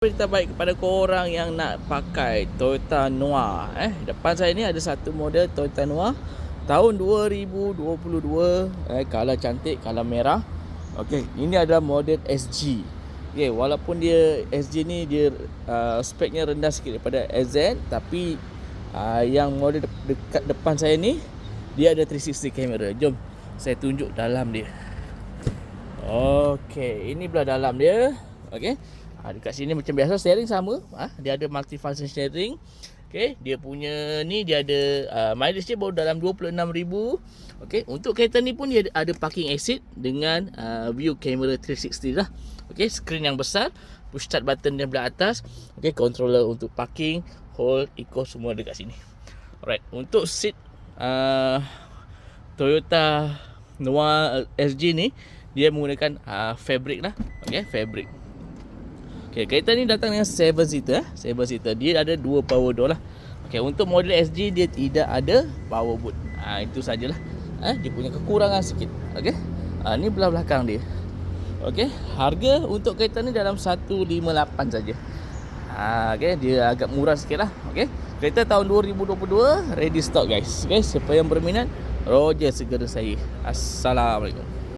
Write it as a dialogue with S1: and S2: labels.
S1: Berita baik kepada korang yang nak pakai Toyota Noah. Depan saya ni ada satu model Toyota Noah tahun 2022. Color cantik, color merah. Okey, ini adalah model SG. Okey, walaupun dia SG ni dia speknya rendah sikit daripada SZ, tapi yang model dekat depan saya ni dia ada 360 kamera. Jom saya tunjuk dalam dia. Okey, ini belah dalam dia. Okey. Dekat sini macam biasa steering sama. Dia ada multifunction steering. Okey, dia punya ni dia ada mileage dia baru dalam 26,000. Okey, untuk kereta ni pun dia ada parking assist dengan view camera 360 lah. Okey, skrin yang besar, push start button dia belah atas. Okey, controller untuk parking, hold, eco semua dekat sini. Alright, untuk seat Toyota Noah SG ni dia menggunakan fabric lah. Okey, fabric. Okey, kereta ni datang dengan 7 seater. 7 seater. Dia ada 2 power door lah. Okey, untuk model SG dia tidak ada power boot. Itu sajalah. Dia punya kekurangan sikit. Okey. Ni belah belakang dia. Okey, harga untuk kereta ni dalam 158 saja. Okey, dia agak murah sikitlah. Okey. Kereta tahun 2022 ready stock guys. Okey, siapa yang berminat Roger segera saya. Assalamualaikum.